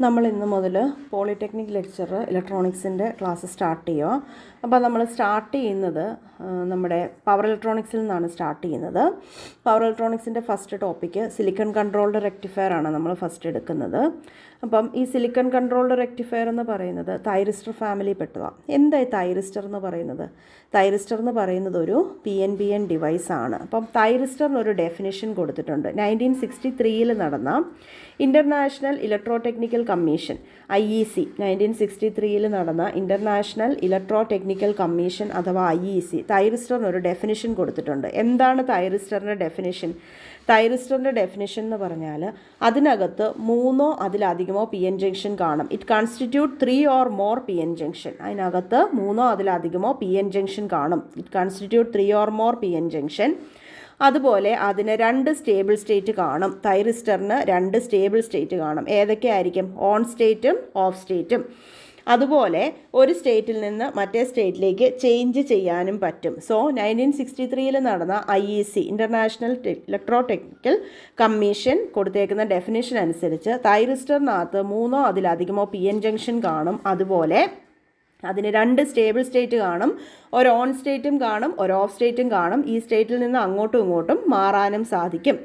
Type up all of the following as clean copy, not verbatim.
നമ്മൾ ഇന്ന് മുതൽ പോളിടെക്നിക് ലെക്ചർ ഇലക്ട്രോണിക്സിൻ്റെ ക്ലാസ് സ്റ്റാർട്ട് ചെയ്യുക. അപ്പോൾ നമ്മൾ സ്റ്റാർട്ട് ചെയ്യുന്നത് നമ്മുടെ പവർ ഇലക്ട്രോണിക്സിൽ നിന്നാണ് സ്റ്റാർട്ട് ചെയ്യുന്നത്. പവർ ഇലക്ട്രോണിക്സിൻ്റെ first topic silicon controlled rectifier ആണ് നമ്മൾ ഫസ്റ്റ് എടുക്കുന്നത്. അപ്പം ഈ സിലിക്കൺ കൺട്രോൾഡ് റെക്ടിഫയർ എന്ന് പറയുന്നത് തൈറിസ്റ്റർ ഫാമിലി പെട്ടതാണ്. എന്തായി തൈറിസ്റ്റർ എന്ന് പറയുന്നത്? തൈറിസ്റ്റർ എന്ന് പറയുന്നത് ഒരു PNPN ഡിവൈസാണ്. അപ്പം തൈറിസ്റ്ററിനൊരു ഡെഫിനിഷൻ കൊടുത്തിട്ടുണ്ട്. 1963 നടന്ന international electrotechnical commission IEC 1963 നടന്ന ഇൻ്റർനാഷണൽ ഇലക്ട്രോ ടെക്നിക്കൽ കമ്മീഷൻ അഥവാ IEC തൈറിസ്റ്ററിനൊരു ഡെഫിനിഷൻ കൊടുത്തിട്ടുണ്ട്. എന്താണ് തൈറിസ്റ്ററിൻ്റെ ഡെഫിനിഷൻ? തൈറിസ്റ്ററിൻ്റെ ഡെഫിനിഷൻ എന്ന് പറഞ്ഞാൽ അതിനകത്ത് 3 അതിലധികമോ PN ജംഗ്ഷൻ കാണും. It constitute 3 or more PN junction. അതിനകത്ത് 3 അതിലധികമോ PN ജംഗ്ഷൻ കാണും. It constitute 3 or more PN junction. അതുപോലെ അതിന് 2 സ്റ്റേബിൾ സ്റ്റേറ്റ് കാണും. തൈറിസ്റ്ററിന് 2 സ്റ്റേബിൾ സ്റ്റേറ്റ് കാണും. ഏതൊക്കെയായിരിക്കും? ഓൺ സ്റ്റേറ്റും ഓഫ് സ്റ്റേറ്റും. അതുപോലെ ഒരു സ്റ്റേറ്റിൽ നിന്ന് മറ്റേ സ്റ്റേറ്റിലേക്ക് ചേഞ്ച് ചെയ്യാനും പറ്റും. സോ 1963 നടന്ന IEC international electrotechnical commission കൊടുത്തേക്കുന്ന ഡെഫിനിഷൻ അനുസരിച്ച് തൈറിസ്റ്ററിനകത്ത് 3 അതിലധികമോ PN ജംഗ്ഷൻ കാണും. അതുപോലെ അതിന് 2 സ്റ്റേബിൾ സ്റ്റേറ്റ് കാണും. ഒരു ഓൺ സ്റ്റേറ്റും കാണും, ഒരു ഓഫ് സ്റ്റേറ്റും കാണും. ഈ സ്റ്റേറ്റിൽ നിന്ന് അങ്ങോട്ടും ഇങ്ങോട്ടും മാറാനും സാധിക്കും.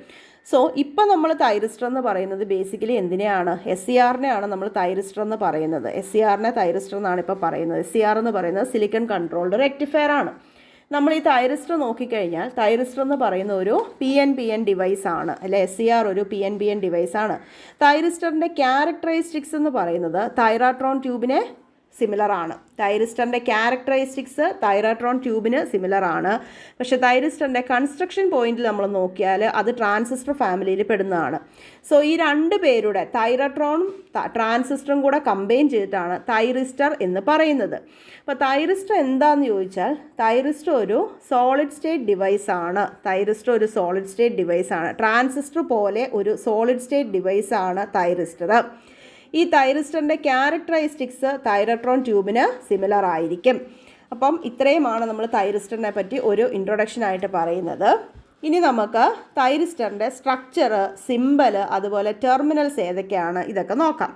സോ ഇപ്പം നമ്മൾ തൈറിസ്റ്റർ എന്ന് പറയുന്നത് ബേസിക്കലി എന്തിനെയാണ്? SCRനെയാണ് നമ്മൾ തൈറിസ്റ്റർ എന്ന് പറയുന്നത്. SCRനെ തൈറിസ്റ്റർ എന്നാണ് ഇപ്പോൾ പറയുന്നത്. SCR എന്ന് പറയുന്നത് സിലിക്കൺ കൺട്രോൾഡ് റെക്ടിഫയർ ആണ്. നമ്മൾ ഈ തൈറിസ്റ്റർ നോക്കിക്കഴിഞ്ഞാൽ തൈറിസ്റ്റർ എന്ന് പറയുന്ന ഒരു PNPN ഡിവൈസ് ആണ്, അല്ലെ? SCR ഒരു PNPN ഡിവൈസ് ആണ്. തൈറിസ്റ്ററിൻ്റെ ക്യാരക്ടറിസ്റ്റിക്സ് എന്ന് പറയുന്നത് തൈറാട്രോൺ ട്യൂബിനെ സിമിലർ ആണ്. തൈറിസ്റ്ററിൻ്റെ ക്യാരക്ടറിസ്റ്റിക്സ് തൈറാട്രോൺ ട്യൂബിന് സിമിലർ ആണ്. പക്ഷേ തൈറിസ്റ്ററിൻ്റെ കൺസ്ട്രക്ഷൻ പോയിന്റിൽ നമ്മൾ നോക്കിയാൽ അത് ട്രാൻസിസ്റ്റർ ഫാമിലിയിൽ പെടുന്നതാണ്. സോ ഈ 2 പേരുടെ തൈറാട്രോണും ട്രാൻസിസ്റ്ററും കൂടെ കമ്പൈൻ ചെയ്തിട്ടാണ് തൈറിസ്റ്റർ എന്ന് പറയുന്നത്. അപ്പോൾ തൈറിസ്റ്റർ എന്താണെന്ന് ചോദിച്ചാൽ തൈറിസ്റ്റർ ഒരു സോളിഡ് സ്റ്റേറ്റ് ഡിവൈസ് ആണ്. തൈറിസ്റ്റർ ഒരു സോളിഡ് സ്റ്റേറ്റ് ഡിവൈസ് ആണ്. ട്രാൻസിസ്റ്റർ പോലെ ഒരു സോളിഡ് സ്റ്റേറ്റ് ഡിവൈസ് ആണ് തൈറിസ്റ്റർ. ഈ തൈറിസ്റ്ററിൻ്റെ ക്യാരക്ടറിസ്റ്റിക്സ് തൈറട്രോൺ ട്യൂബിന് സിമിലർ ആയിരിക്കും. അപ്പം ഇത്രയുമാണ് നമ്മൾ തൈറിസ്റ്ററിനെ പറ്റി ഒരു ഇൻട്രൊഡക്ഷനായിട്ട് പറയുന്നത്. ഇനി നമുക്ക് തൈറിസ്റ്ററിൻ്റെ സ്ട്രക്ചർ, സിമ്പൽ, അതുപോലെ ടെർമിനൽസ് ഏതൊക്കെയാണ് ഇതൊക്കെ നോക്കാം.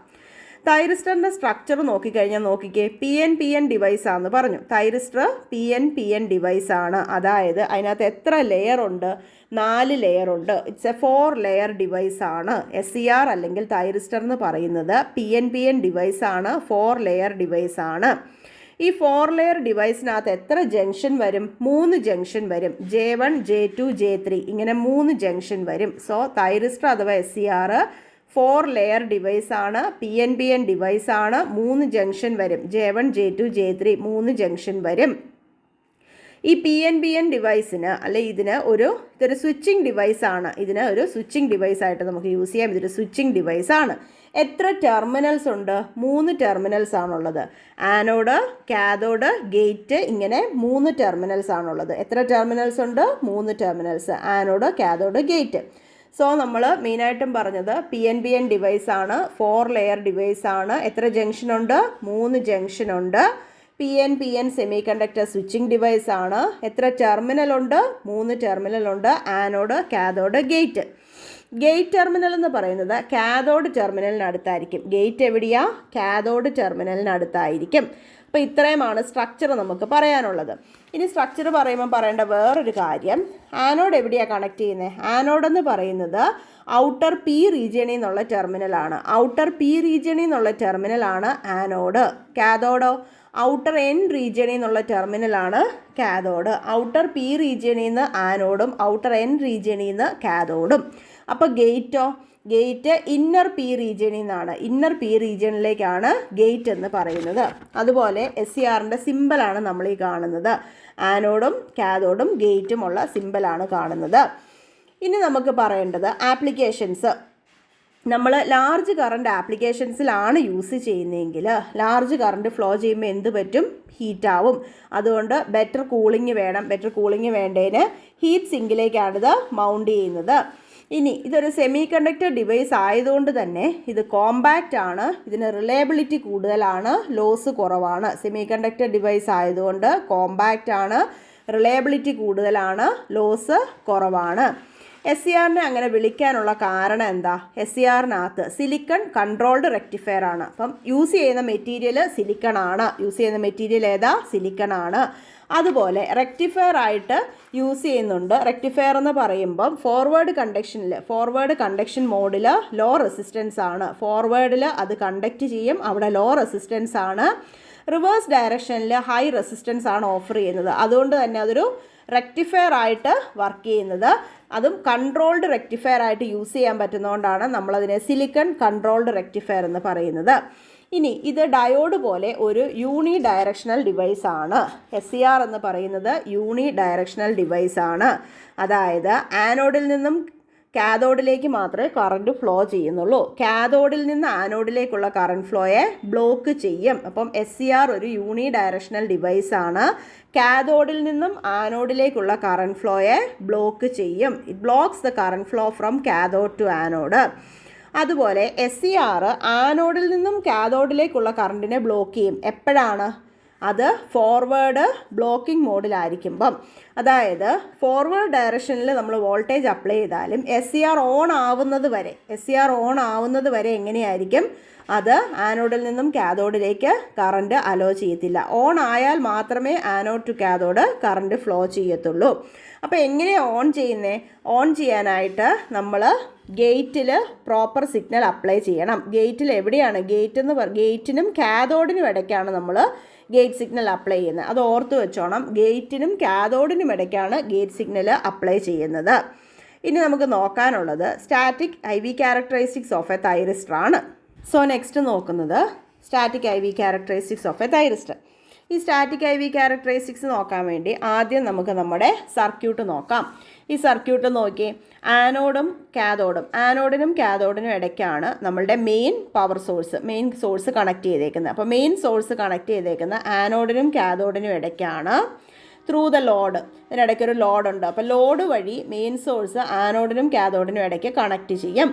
തൈറിസ്റ്ററിൻ്റെ സ്ട്രക്ചർ നോക്കിക്കഴിഞ്ഞാൽ നോക്കിക്കേ, PNPN ഡിവൈസാണെന്ന് പറഞ്ഞു. തൈറിസ്റ്റർ PNPN ഡിവൈസാണ്. അതായത് അതിനകത്ത് എത്ര ലെയർ ഉണ്ട്? 4 ലെയർ ഉണ്ട്. ഇറ്റ്സ് എ 4 ലെയർ ഡിവൈസാണ്. SCR അല്ലെങ്കിൽ തൈറിസ്റ്റർ എന്ന് പറയുന്നത് PNPN ഡിവൈസാണ്. 4 ലെയർ ഡിവൈസാണ്. ഈ 4 ലെയർ ഡിവൈസിനകത്ത് എത്ര ജംഗ്ഷൻ വരും? 3 ജംഗ്ഷൻ വരും. J1, J2, J3 ഇങ്ങനെ 3 ജംഗ്ഷൻ വരും. സോ തൈറിസ്റ്റർ അഥവാ SCR 4 ലെയർ ഡിവൈസാണ്. PNPN ഡിവൈസാണ്. 3 ജംഗ്ഷൻ വരും. J1, J2, J3 3 ജംഗ്ഷൻ വരും. ഈ PNPN ഡിവൈസിന് അല്ലെ ഇതൊരു സ്വിച്ചിങ് ഡിവൈസാണ്. ഇതിന് ഒരു സ്വിച്ചിങ് ഡിവൈസായിട്ട് നമുക്ക് യൂസ് ചെയ്യാം. ഇതൊരു സ്വിച്ചിങ് ഡിവൈസാണ്. എത്ര ടെർമിനൽസ് ഉണ്ട്? 3 ടെർമിനൽസ് ആണുള്ളത്. ആനോഡ്, കാഥോഡ്, ഗേറ്റ് ഇങ്ങനെ 3 ടെർമിനൽസ് ആണുള്ളത്. എത്ര ടെർമിനൽസ് ഉണ്ട്? 3 terminals. Anode, cathode, gate. So നമ്മൾ മെയിനായിട്ടും പറഞ്ഞത് PNPN ഡിവൈസാണ്. 4 ലെയർ ഡിവൈസാണ്. എത്ര ജംഗ്ഷനുണ്ട്? 3 ജംഗ്ഷനുണ്ട്. PNPN സെമി കണ്ടക്ടർ സ്വിച്ചിങ് ഡിവൈസാണ്. എത്ര ടെർമിനലുണ്ട്? 3 ടെർമിനലുണ്ട്. Anode, cathode, gate. Gate terminal എന്ന് പറയുന്നത് കാഥോഡ് ടെർമിനലിനടുത്തായിരിക്കും. ഗേറ്റ് എവിടെയാ? കാഥോഡ് ടെർമിനലിനടുത്തായിരിക്കും. അപ്പോൾ ഇത്രയുമാണ് സ്ട്രക്ചർ നമുക്ക് പറയാനുള്ളത്. ഇനി സ്ട്രക്ചർ പറയുമ്പോൾ പറയേണ്ട വേറൊരു കാര്യം, ആനോഡ് എവിടെയാണ് കണക്ട് ചെയ്യുന്നത്? ആനോഡ് എന്ന് പറയുന്നത് ഔട്ടർ P റീജിയണിൽ നിന്നുള്ള ടെർമിനലാണ്. ഔട്ടർ P റീജിയണിൽ നിന്നുള്ള ടെർമിനലാണ് ആനോഡ്. കാഥോഡോ? ഔട്ടർ N റീജിയണിൽ നിന്നുള്ള ടെർമിനലാണ് കാഥോഡ്. ഔട്ടർ P റീജിയണിൽ നിന്ന് ആനോഡും ഔട്ടർ N റീജിയണിൽ നിന്ന് കാഥോഡും. അപ്പോൾ ഗേറ്റോ? ഗേറ്റ് ഇന്നർ P റീജിയണിൽ നിന്നാണ്. ഇന്നർ P റീജിയണിലേക്കാണ് ഗേറ്റ് എന്ന് പറയുന്നത്. അതുപോലെ SCRൻ്റെ സിമ്പലാണ് നമ്മൾ ഈ കാണുന്നത്. ആനോഡും കാഥോഡും ഗേറ്റും ഉള്ള സിമ്പലാണ് കാണുന്നത്. ഇനി നമുക്ക് പറയേണ്ടത് ആപ്ലിക്കേഷൻസ്. നമ്മൾ ലാർജ് കറണ്ട് ആപ്ലിക്കേഷൻസിലാണ് യൂസ് ചെയ്യുന്നതെങ്കിൽ ലാർജ് കറണ്ട് ഫ്ലോ ചെയ്യുമ്പോൾ എന്ത് പറ്റും? ഹീറ്റാവും. അതുകൊണ്ട് ബെറ്റർ കൂളിംഗ് വേണം. ബെറ്റർ കൂളിംഗ് വേണ്ടതിന് ഹീറ്റ് സിങ്കിലേക്കാണിത് മൗണ്ട് ചെയ്യുന്നത്. ഇനി ഇതൊരു സെമി കണ്ടക്ടർ ഡിവൈസ് ആയതുകൊണ്ട് തന്നെ ഇത് കോമ്പാക്റ്റ് ആണ്. ഇതിന് റിലയബിലിറ്റി കൂടുതലാണ്, ലോസ് കുറവാണ്. സെമി കണ്ടക്ടർ ഡിവൈസ് ആയതുകൊണ്ട് കോമ്പാക്റ്റ് ആണ്, റിലയബിലിറ്റി കൂടുതലാണ്, ലോസ് കുറവാണ്. SCRനെ അങ്ങനെ വിളിക്കാനുള്ള കാരണം എന്താ? SCRനകത്ത് സിലിക്കൺ കൺട്രോൾഡ് റെക്ടിഫയർ ആണ്. അപ്പം യൂസ് ചെയ്യുന്ന മെറ്റീരിയൽ സിലിക്കൺ ആണ്. യൂസ് ചെയ്യുന്ന മെറ്റീരിയൽ ഏതാ? സിലിക്കൺ ആണ്. അതുപോലെ റെക്ടിഫയർ ആയിട്ട് യൂസ് ചെയ്യുന്നുണ്ട്. റെക്ടിഫയർ എന്ന് പറയുമ്പം ഫോർവേഡ് കണ്ടക്ഷൻ മോഡിൽ ലോ റെസിസ്റ്റൻസ് ആണ്. ഫോർവേഡിൽ അത് കണ്ടക്ട് ചെയ്യും, അവിടെ ലോ റെസിസ്റ്റൻസ് ആണ്. റിവേഴ്സ് ഡയറക്ഷനിൽ ഹൈ റെസിസ്റ്റൻസ് ആണ് ഓഫർ ചെയ്യുന്നത്. അതുകൊണ്ട് തന്നെ അതൊരു റെക്ടിഫയർ ആയിട്ട് വർക്ക് ചെയ്യുന്നത്. അതും കൺട്രോൾഡ് റെക്ടിഫയർ ആയിട്ട് യൂസ് ചെയ്യാൻ പറ്റുന്നതുകൊണ്ടാണ് നമ്മളതിനെ സിലിക്കൺ കൺട്രോൾഡ് റെക്ടിഫയർ എന്ന് പറയുന്നത്. ഇനി ഇത് ഡയോഡ് പോലെ ഒരു യൂണി ഡയറക്ഷണൽ ഡിവൈസ് ആണ്. SCR എന്ന് പറയുന്നത് യൂണി ഡയറക്ഷണൽ ഡിവൈസ് ആണ്. അതായത് ആനോഡിൽ നിന്നും കാഥോഡിലേക്ക് മാത്രമേ കറണ്ട് ഫ്ലോ ചെയ്യുന്നുള്ളൂ. കാഥോഡിൽ നിന്ന് ആനോഡിലേക്കുള്ള കറണ്ട് ഫ്ലോയെ ബ്ലോക്ക് ചെയ്യും. അപ്പം SCR ഒരു യൂണി ഡയറക്ഷണൽ ഡിവൈസ് ആണ്. കാഥോഡിൽ നിന്നും ആനോഡിലേക്കുള്ള കറണ്ട് ഫ്ലോയെ ബ്ലോക്ക് ചെയ്യും. It blocks the current flow from cathode to anode. അതുപോലെ SCR ആനോഡിൽ നിന്നും കാഥോഡിലേക്കുള്ള കറണ്ടിനെ ബ്ലോക്ക് ചെയ്യും. എപ്പോഴാണ്? അത് ഫോർവേഡ് ബ്ലോക്കിംഗ് മോഡിലായിരിക്കുമ്പം. അതായത് ഫോർവേഡ് ഡയറക്ഷനിൽ നമ്മൾ വോൾട്ടേജ് അപ്ലൈ ചെയ്താലും SCR ഓൺ ആവുന്നത് വരെ എങ്ങനെയായിരിക്കും? അത് ആനോഡിൽ നിന്നും കാഥോഡിലേക്ക് കറണ്ട് അലോ ചെയ്യത്തില്ല. ഓൺ ആയാൽ മാത്രമേ anode to cathode current flow ചെയ്യത്തുള്ളൂ. അപ്പോൾ എങ്ങനെയാണ് ഓൺ ചെയ്യുന്നത്? ഓൺ ചെയ്യാനായിട്ട് നമ്മൾ ഗേറ്റിൽ പ്രോപ്പർ സിഗ്നൽ അപ്ലൈ ചെയ്യണം. ഗേറ്റിൽ എവിടെയാണ്? ഗേറ്റിനും കാഥോഡിനും ഇടയ്ക്കാണ് നമ്മൾ ഗേറ്റ് സിഗ്നൽ അപ്ലൈ ചെയ്യുന്നത്. അത് ഓർത്ത് വെച്ചോണം. ഗേറ്റിനും കാഥോഡിനും ഇടയ്ക്കാണ് ഗേറ്റ് സിഗ്നൽ അപ്ലൈ ചെയ്യുന്നത്. ഇനി നമുക്ക് നോക്കാനുള്ളത് static IV characteristics of a thyristor ആണ്. സോ നെക്സ്റ്റ് നോക്കുന്നത് static IV characteristics of a thyristor. ഈ സ്റ്റാറ്റിക് IV ക്യാരക്ടറിസ്റ്റിക്സ് നോക്കാൻ വേണ്ടി ആദ്യം നമുക്ക് നമ്മുടെ സർക്യൂട്ട് നോക്കാം. ഈ സർക്യൂട്ട് നോക്കി, ആനോഡിനും കാഥോഡിനും ഇടയ്ക്കാണ് നമ്മളുടെ മെയിൻ സോഴ്സ് കണക്ട് ചെയ്തേക്കുന്നത്. അപ്പോൾ മെയിൻ സോഴ്സ് കണക്ട് ചെയ്തേക്കുന്ന ആനോഡിനും കാഥോഡിനും ഇടയ്ക്കാണ്. ത്രൂ ദ ലോഡ്, ഇതിനിടയ്ക്കൊരു ലോഡുണ്ട്. അപ്പോൾ ലോഡ് വഴി മെയിൻ സോഴ്സ് ആനോഡിനും കാഥോഡിനും ഇടയ്ക്ക് കണക്ട് ചെയ്യും.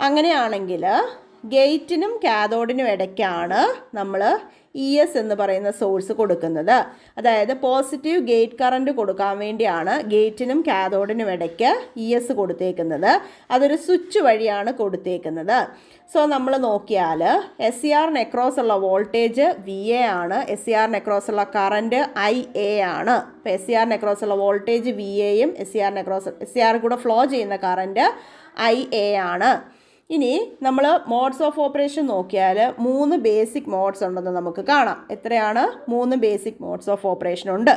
അങ്ങനെയാണെങ്കിൽ ഗേറ്റിനും കാഥോഡിനും ഇടയ്ക്കാണ് നമ്മൾ ES എന്ന് പറയുന്ന സോഴ്സ് കൊടുക്കുന്നത്. അതായത് പോസിറ്റീവ് ഗേറ്റ് കറണ്ട് കൊടുക്കാൻ വേണ്ടിയാണ് ഗേറ്റിനും കാഥോഡിനും ഇടയ്ക്ക് ES കൊടുത്തേക്കുന്നത്. അതൊരു സ്വിച്ച് വഴിയാണ് കൊടുത്തേക്കുന്നത്. സോ നമ്മൾ നോക്കിയാൽ SCRന് അക്രോസ് ഉള്ള വോൾട്ടേജ് VA ആണ്. SCRന് അക്രോസ് ഉള്ള കറണ്ട് IA ആണ്. അപ്പോൾ SCRന് അക്രോസ് ഉള്ള വോൾട്ടേജ് VAയും SCR കൂടെ ഫ്ലോ ചെയ്യുന്ന കറണ്ട് IA ആണ്. ഇനി നമ്മൾ മോഡ്സ് ഓഫ് ഓപ്പറേഷൻ നോക്കിയാൽ 3 ബേസിക് മോഡ്സ് ഉണ്ടെന്ന് നമുക്ക് കാണാം. എത്രയാണ്? 3 ബേസിക് മോഡ്സ് ഓഫ് ഓപ്പറേഷൻ ഉണ്ട്.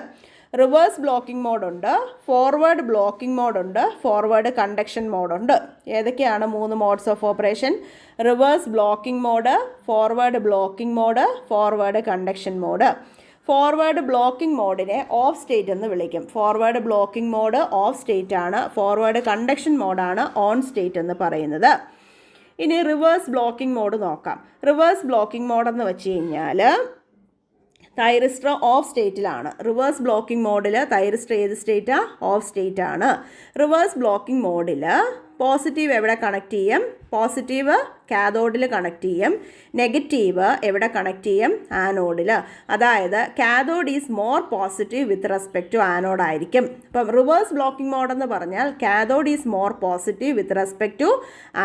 റിവേഴ്സ് ബ്ലോക്കിംഗ് മോഡുണ്ട്, ഫോർവേഡ് ബ്ലോക്കിംഗ് മോഡുണ്ട്, ഫോർവേഡ് കണ്ടക്ഷൻ മോഡുണ്ട്. ഏതൊക്കെയാണ് 3 modes of operation? Reverse blocking mode, forward blocking mode, forward conduction mode. Forward blocking മോഡിനെ ഓഫ് സ്റ്റേറ്റ് എന്ന് വിളിക്കും. Forward blocking mode off state ആണ്. Forward conduction മോഡാണ് ഓൺ സ്റ്റേറ്റ് എന്ന് പറയുന്നത്. ഇനി റിവേഴ്സ് ബ്ലോക്കിംഗ് മോഡ് നോക്കാം. റിവേഴ്സ് ബ്ലോക്കിംഗ് മോഡെന്ന് വെച്ച് കഴിഞ്ഞാൽ തൈറിസ്റ്റർ ഓഫ് സ്റ്റേറ്റിലാണ്. റിവേഴ്സ് ബ്ലോക്കിംഗ് മോഡിൽ തൈറിസ്റ്റർ ഏത് സ്റ്റേറ്റാണ്? ഓഫ് സ്റ്റേറ്റ് ആണ്. റിവേഴ്സ് ബ്ലോക്കിംഗ് മോഡിൽ പോസിറ്റീവ് എവിടെ കണക്ട് ചെയ്യും? പോസിറ്റീവ് കാഥോഡിൽ കണക്ട് ചെയ്യും. നെഗറ്റീവ് എവിടെ കണക്ട് ചെയ്യും? ആനോഡിൽ. അതായത് cathode is more positive with respect to anode ആയിരിക്കും. അപ്പം റിവേഴ്സ് ബ്ലോക്കിംഗ് മോഡെന്ന് പറഞ്ഞാൽ cathode is more positive with respect to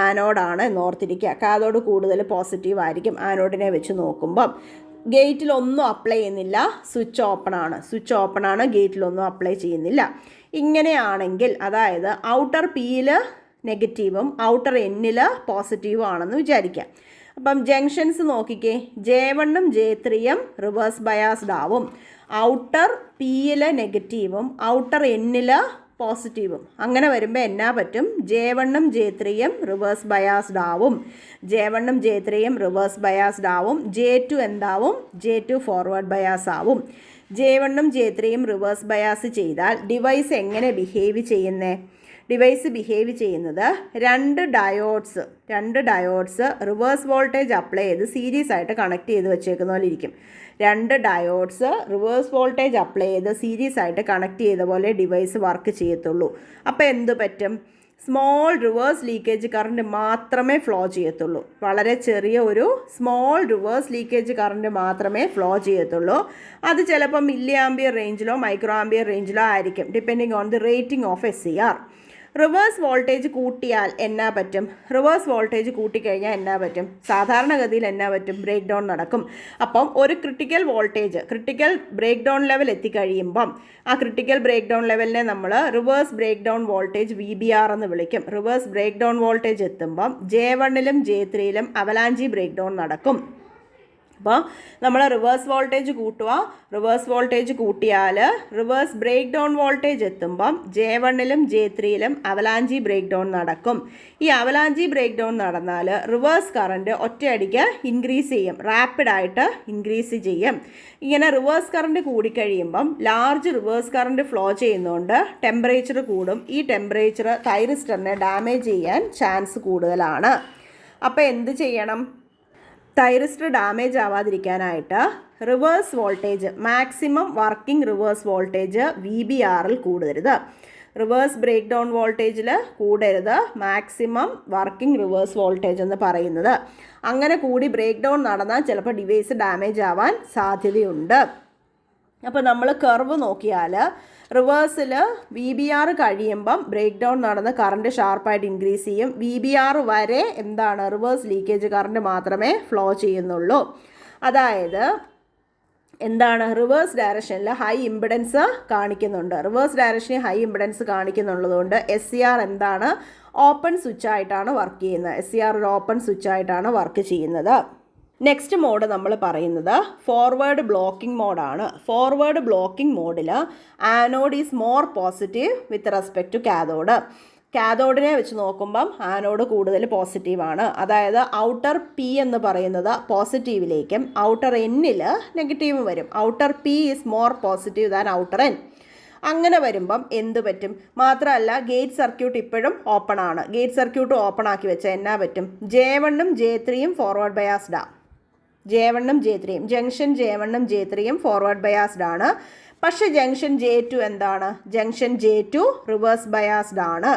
ആനോഡാണ് എന്നോർത്തിരിക്കുക. കാഥോഡ് കൂടുതൽ പോസിറ്റീവ് ആയിരിക്കും ആനോഡിനെ വെച്ച് നോക്കുമ്പം. ഗേറ്റിലൊന്നും അപ്ലൈ ചെയ്യുന്നില്ല, സ്വിച്ച് ഓപ്പൺ ആണ്, ഗേറ്റിലൊന്നും അപ്ലൈ ചെയ്യുന്നില്ല. ഇങ്ങനെയാണെങ്കിൽ അതായത് ഔട്ടർ Pയിൽ നെഗറ്റീവും ഔട്ടർ Nൽ പോസിറ്റീവും ആണെന്ന് വിചാരിക്കാം. അപ്പം ജംഗ്ഷൻസ് നോക്കിക്കേ, J1ഉം J3യും റിവേഴ്സ് ബയാസ്ഡ് ആവും. ഔട്ടർ Pയിൽ നെഗറ്റീവും ഔട്ടർ Nൽ പോസിറ്റീവും. അങ്ങനെ വരുമ്പോൾ എന്നാ പറ്റും? J1ഉം J3യും റിവേഴ്സ് ബയാസ്ഡ് ആവും. J1ഉം J3യും റിവേഴ്സ് ബയാസ്ഡ് ആവും. J2 എന്താവും? J2 ഫോർവേഡ് ബയാസ് ആവും. J1ഉം J3യും റിവേഴ്സ് ബയാസ് ചെയ്താൽ ഡിവൈസ് എങ്ങനെ ബിഹേവ് ചെയ്യുന്നേ? ഡിവൈസ് ബിഹേവ് ചെയ്യുന്നത് രണ്ട് ഡയോഡ്സ് റിവേഴ്സ് വോൾട്ടേജ് അപ്ലൈ ചെയ്ത് സീരീസ് ആയിട്ട് കണക്ട് ചെയ്ത് വെച്ചേക്കുന്ന പോലെ ഇരിക്കും. രണ്ട് ഡയോഡ്സ് റിവേഴ്സ് വോൾട്ടേജ് അപ്ലൈ ചെയ്ത് സീരീസ് ആയിട്ട് കണക്ട് ചെയ്ത പോലെ ഡിവൈസ് വർക്ക് ചെയ്യത്തുള്ളൂ. അപ്പോൾ എന്ത് പറ്റും? സ്മോൾ റിവേഴ്സ് ലീക്കേജ് കറണ്ട് മാത്രമേ ഫ്ലോ ചെയ്യത്തുള്ളൂ. വളരെ ചെറിയ ഒരു സ്മോൾ റിവേഴ്സ് ലീക്കേജ് കറണ്ട് മാത്രമേ ഫ്ലോ ചെയ്യത്തുള്ളൂ. അത് ചിലപ്പോൾ മില്ലി ആംബിയർ റേഞ്ചിലോ മൈക്രോ ആംബിയർ റേഞ്ചിലോ ആയിരിക്കും, depending on the rating of SCR. Reverse voltage കൂട്ടിയാൽ എന്നാ പറ്റും? റിവേഴ്സ് വോൾട്ടേജ് കൂട്ടിക്കഴിഞ്ഞാൽ എന്നാ പറ്റും? സാധാരണഗതിയിൽ എന്നാ പറ്റും? ബ്രേക്ക് ഡൗൺ നടക്കും. അപ്പം ഒരു ക്രിട്ടിക്കൽ ബ്രേക്ക് ഡൗൺ ലെവൽ എത്തിക്കഴിയുമ്പം ആ ക്രിട്ടിക്കൽ ബ്രേക്ക് ഡൗൺ ലെവലിനെ നമ്മൾ reverse breakdown voltage VBR എന്ന് വിളിക്കും. റിവേഴ്സ് ബ്രേക്ക് ഡൗൺ വോൾട്ടേജ് എത്തുമ്പം J1ലും J3ലും അവലാഞ്ചി ബ്രേക്ക് ഡൗൺ നടക്കും. അപ്പോൾ നമ്മൾ റിവേഴ്സ് വോൾട്ടേജ് കൂട്ടുക. റിവേഴ്സ് വോൾട്ടേജ് കൂട്ടിയാൽ റിവേഴ്സ് ബ്രേക്ക് ഡൗൺ വോൾട്ടേജ് എത്തുമ്പം J1ലും J3ലും അവലാഞ്ചി ബ്രേക്ക് ഡൗൺ നടക്കും. ഈ അവലാഞ്ചി ബ്രേക്ക് ഡൗൺ നടന്നാൽ റിവേഴ്സ് കറണ്ട് ഒറ്റയടിക്ക് ഇൻക്രീസ് ചെയ്യും, റാപ്പിഡായിട്ട് ഇൻക്രീസ് ചെയ്യും. ഇങ്ങനെ റിവേഴ്സ് കറണ്ട് കൂടിക്കഴിയുമ്പം ലാർജ് റിവേഴ്സ് കറണ്ട് ഫ്ലോ ചെയ്യുന്നതുകൊണ്ട് ടെമ്പറേച്ചർ കൂടും. ഈ ടെമ്പറേച്ചർ തൈറിസ്റ്ററിനെ ഡാമേജ് ചെയ്യാൻ ചാൻസ് കൂടുതലാണ്. അപ്പോൾ എന്ത് ചെയ്യണം? തൈറിസ്റ്റർ ഡാമേജ് ആവാതിരിക്കാനായിട്ട് reverse voltage, maximum working reverse voltage VBRൽ കൂടരുത്. റിവേഴ്സ് ബ്രേക്ക് ഡൗൺ വോൾട്ടേജിൽ കൂടരുത്, മാക്സിമം വർക്കിംഗ് റിവേഴ്സ് വോൾട്ടേജ് എന്ന് പറയുന്നത്. അങ്ങനെ കൂടി ബ്രേക്ക് ഡൗൺ നടന്നാൽ ചിലപ്പോൾ ഡിവൈസ് ഡാമേജ് ആവാൻ സാധ്യതയുണ്ട്. അപ്പോൾ നമ്മൾ കർവ് നോക്കിയാൽ റിവേഴ്സിൽ VBR കഴിയുമ്പം ബ്രേക്ക് ഡൗൺ നടന്ന് കറണ്ട് ഷാർപ്പായിട്ട് ഇൻക്രീസ് ചെയ്യും. VBR വരെ എന്താണ്? റിവേഴ്സ് ലീക്കേജ് കറണ്ട് മാത്രമേ ഫ്ലോ ചെയ്യുന്നുള്ളൂ. അതായത് എന്താണ്? റിവേഴ്സ് ഡയറക്ഷനിൽ ഹൈ ഇമ്പിഡൻസ് കാണിക്കുന്നുണ്ട്. റിവേഴ്സ് ഡയറക്ഷനിൽ ഹൈ ഇമ്പിഡൻസ് കാണിക്കുന്നുള്ളതുകൊണ്ട് SCR എന്താണ്? ഓപ്പൺ സ്വിച്ചായിട്ടാണ് വർക്ക് ചെയ്യുന്നത്. SCR ഒരു ഓപ്പൺ സ്വിച്ചായിട്ടാണ് വർക്ക് ചെയ്യുന്നത്. നെക്സ്റ്റ് മോഡ് നമ്മൾ പറയുന്നത് ഫോർവേഡ് ബ്ലോക്കിംഗ് മോഡാണ്. ഫോർവേഡ് ബ്ലോക്കിംഗ് മോഡിൽ anode is more positive with respect to cathode. കാഥോഡിനെ വെച്ച് നോക്കുമ്പം ആനോഡ് കൂടുതൽ പോസിറ്റീവാണ്. അതായത് ഔട്ടർ P എന്ന് പറയുന്നത് പോസിറ്റീവിലേക്കും ഔട്ടർ Nൽ നെഗറ്റീവ് വരും. Outer P is more positive than outer N. അങ്ങനെ വരുമ്പം എന്ത് പറ്റും? മാത്രമല്ല ഗേറ്റ് സർക്യൂട്ട് ഇപ്പോഴും ഓപ്പൺ ആണ്. ഗേറ്റ് സർക്യൂട്ട് ഓപ്പൺ ആക്കി വെച്ചാൽ എന്നാ പറ്റും? J1ഉം J3യും ഫോർവേഡ് ബയാസ്ഡാണ്. J1ഉം J3യും ജംഗ്ഷൻ J1ഉം J3യും ഫോർവേഡ് ബയാസ്ഡ് ആണ്. പക്ഷേ ജംഗ്ഷൻ J2 എന്താണ്? ജംഗ്ഷൻ J2 റിവേഴ്സ് ബയാസ്ഡ് ആണ്.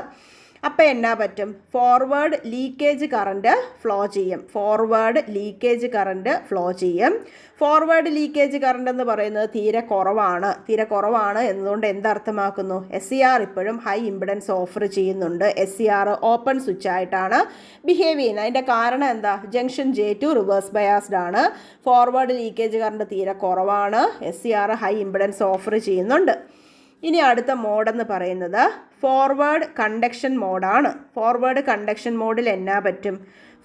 അപ്പോൾ എന്നാ പറ്റും? ഫോർവേഡ് ലീക്കേജ് കറണ്ട് ഫ്ലോ ചെയ്യും. ഫോർവേഡ് ലീക്കേജ് കറണ്ട് എന്ന് പറയുന്നത് തീരെ കുറവാണ് എന്നതുകൊണ്ട് എന്തർത്ഥമാക്കുന്നു? SCR ഇപ്പോഴും ഹൈ ഇമ്പിഡൻസ് ഓഫർ ചെയ്യുന്നുണ്ട്. SCR ഓപ്പൺ സ്വിച്ച് ആയിട്ടാണ് ബിഹേവ് ചെയ്യുന്നത്. അതിൻ്റെ കാരണം എന്താ? ജംഗ്ഷൻ J2 റിവേഴ്സ് ബയാസ്ഡ് ആണ്. ഫോർവേഡ് ലീക്കേജ് കറണ്ട് തീരെ കുറവാണ്. SCR ഹൈ ഇമ്പിഡൻസ് ഓഫർ ചെയ്യുന്നുണ്ട്. ഇനി അടുത്ത മോഡെന്ന് പറയുന്നത് ഫോർവേഡ് കണ്ടക്ഷൻ മോഡാണ്. ഫോർവേഡ് കണ്ടക്ഷൻ മോഡിൽ എന്നാ പറ്റും?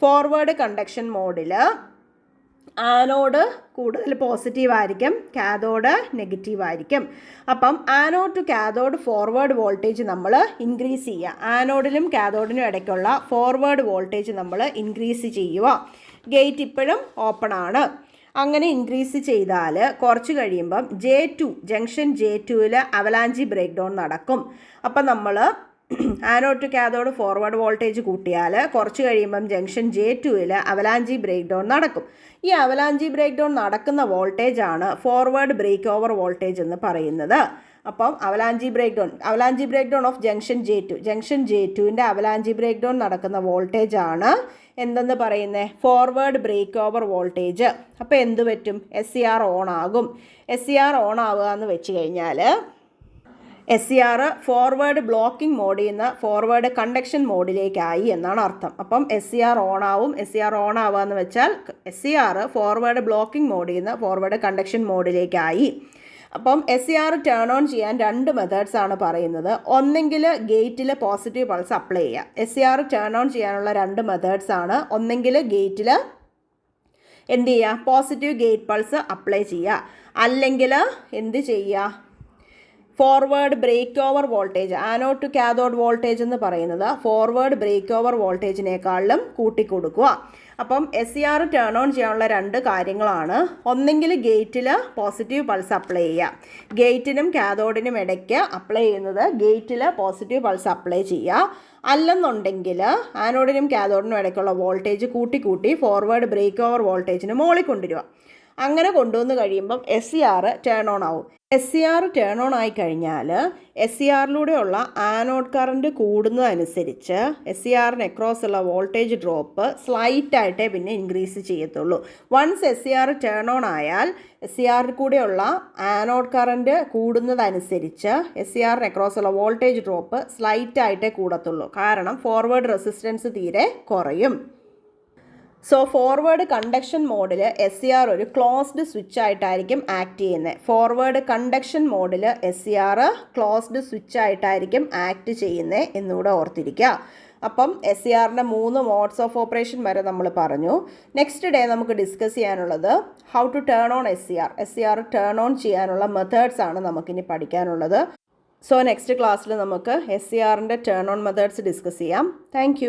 ഫോർവേഡ് കണ്ടക്ഷൻ മോഡിൽ ആനോഡ് കൂടുതൽ പോസിറ്റീവ് ആയിരിക്കും, കാഥോഡ് നെഗറ്റീവ് ആയിരിക്കും. അപ്പം anode to cathode forward voltage നമ്മൾ ഇൻക്രീസ് ചെയ്യുക. ആനോഡിലും കാഥോഡിനും ഇടയ്ക്കുള്ള ഫോർവേഡ് വോൾട്ടേജ് നമ്മൾ ഇൻക്രീസ് ചെയ്യുക. ഗേറ്റ് ഇപ്പോഴും ഓപ്പൺ ആണ്. അങ്ങനെ ഇൻക്രീസ് ചെയ്താൽ കുറച്ച് കഴിയുമ്പം ജംഗ്ഷൻ J2ൽ അവലാഞ്ചി ബ്രേക്ക് ഡൗൺ നടക്കും. അപ്പം നമ്മൾ anode to cathode forward voltage കൂട്ടിയാൽ കുറച്ച് കഴിയുമ്പം ജംഗ്ഷൻ J2ൽ അവലാഞ്ചി ബ്രേക്ക് ഡൗൺ നടക്കും. ഈ അവലാഞ്ചി ബ്രേക്ക് ഡൗൺ നടക്കുന്ന വോൾട്ടേജാണ് ഫോർവേഡ് ബ്രേക്ക് ഓവർ വോൾട്ടേജ് എന്ന് പറയുന്നത്. അപ്പം avalanche breakdown of junction J2ൻ്റെ അവലാഞ്ചി ബ്രേക്ക് ഡൗൺ നടക്കുന്ന വോൾട്ടേജാണ് എന്തെന്ന് പറയുന്നത്? Forward breakover voltage. അപ്പോൾ എന്ത് പറ്റും? SCR ഓൺ ആകും. SCR ഓൺ ആവുക എന്ന് വെച്ച് കഴിഞ്ഞാൽ SCR ഫോർവേഡ് ബ്ലോക്കിംഗ് മോഡിൽ നിന്ന് ഫോർവേഡ് കണ്ടക്ഷൻ മോഡിലേക്കായി എന്നാണ് അർത്ഥം. അപ്പം SCR ഓൺ ആവും. SCR ഓൺ ആവുക എന്ന് വെച്ചാൽ SCR ഫോർവേഡ് ബ്ലോക്കിംഗ് മോഡിൽ നിന്ന് ഫോർവേഡ് കണ്ടക്ഷൻ മോഡിലേക്കായി. അപ്പം SCR ടേൺ ഓൺ ചെയ്യാൻ രണ്ട് മെത്തേഡ്സ് ആണ് പറയുന്നത്. ഒന്നെങ്കിൽ ഗേറ്റിൽ പോസിറ്റീവ് പൾസ് അപ്ലൈ ചെയ്യുക. SCR ടേൺ ഓൺ ചെയ്യാനുള്ള രണ്ട് മെത്തേഡ്സ് ആണ്. ഒന്നെങ്കിൽ ഗേറ്റിൽ എന്ത് ചെയ്യുക? പോസിറ്റീവ് ഗേറ്റ് പൾസ് അപ്ലൈ ചെയ്യുക. അല്ലെങ്കിൽ എന്ത് ചെയ്യുക? Forward breakover voltage, anode to cathode voltage എന്ന് പറയുന്നത് ഫോർവേഡ് ബ്രേക്ക് ഓവർ വോൾട്ടേജിനേക്കാളും കൂട്ടിക്കൊടുക്കുക. അപ്പം SCR ടേൺ ഓൺ ചെയ്യാനുള്ള രണ്ട് കാര്യങ്ങളാണ്. ഒന്നെങ്കിൽ ഗേറ്റിൽ പോസിറ്റീവ് പൾസ് അപ്ലൈ ചെയ്യുക. ഗേറ്റിനും കാഥോഡിനും ഇടയ്ക്ക് അപ്ലൈ ചെയ്യുന്നത് ഗേറ്റിൽ പോസിറ്റീവ് പൾസ് അപ്ലൈ ചെയ്യുക. അല്ലെന്നുണ്ടെങ്കിൽ ആനോഡിനും കാഥോഡിനും ഇടയ്ക്കുള്ള വോൾട്ടേജ് കൂട്ടി ഫോർവേഡ് ബ്രേക്ക് ഓവർ വോൾട്ടേജിന് മുകളിൽ കൊണ്ടുവരിക. അങ്ങനെ കൊണ്ടുവന്ന് കഴിയുമ്പം SCR ടേൺ ഓൺ ആവും. SCR ടേൺ ഓൺ ആയി കഴിഞ്ഞാൽ SCRലൂടെയുള്ള ആനോഡ് കറണ്ട് കൂടുന്നതനുസരിച്ച് SCRന് അക്രോസ് ഉള്ള വോൾട്ടേജ് ഡ്രോപ്പ് സ്ലൈറ്റായിട്ടേ പിന്നെ ഇൻക്രീസ് ചെയ്യത്തുള്ളൂ. വൺസ് SCR ടേൺ ഓൺ ആയാൽ SCRൽ കൂടെയുള്ള ആനോഡ് കറണ്ട് കൂടുന്നതനുസരിച്ച് SCRന് അക്രോസ് ഉള്ള വോൾട്ടേജ് ഡ്രോപ്പ് സ്ലൈറ്റായിട്ടേ കൂടത്തുള്ളൂ. കാരണം ഫോർവേഡ് റെസിസ്റ്റൻസ് തീരെ കുറയും. സോ ഫോർവേഡ് കണ്ടക്ഷൻ മോഡിൽ SCR ഒരു ക്ലോസ്ഡ് സ്വിച്ച് ആയിട്ടായിരിക്കും ആക്ട് ചെയ്യുന്നത്. ഫോർവേഡ് കണ്ടക്ഷൻ മോഡിൽ SCR ക്ലോസ്ഡ് സ്വിച്ച് ആയിട്ടായിരിക്കും ആക്ട് ചെയ്യുന്നത് എന്നുകൂടെ ഓർത്തിരിക്കുക. അപ്പം SCRൻ്റെ 3 മോഡ്സ് ഓഫ് ഓപ്പറേഷൻ വരെ നമ്മൾ പറഞ്ഞു. നെക്സ്റ്റ് ഡേ നമുക്ക് ഡിസ്കസ് ചെയ്യാനുള്ളത് how to turn on SCR turn on ചെയ്യാനുള്ള മെത്തേഡ്സ് ആണ് നമുക്കിനി പഠിക്കാനുള്ളത്. സോ നെക്സ്റ്റ് ക്ലാസ്സിൽ നമുക്ക് SCRൻ്റെ ടേൺ ഓൺ മെത്തേഡ്സ് ഡിസ്കസ് ചെയ്യാം. താങ്ക്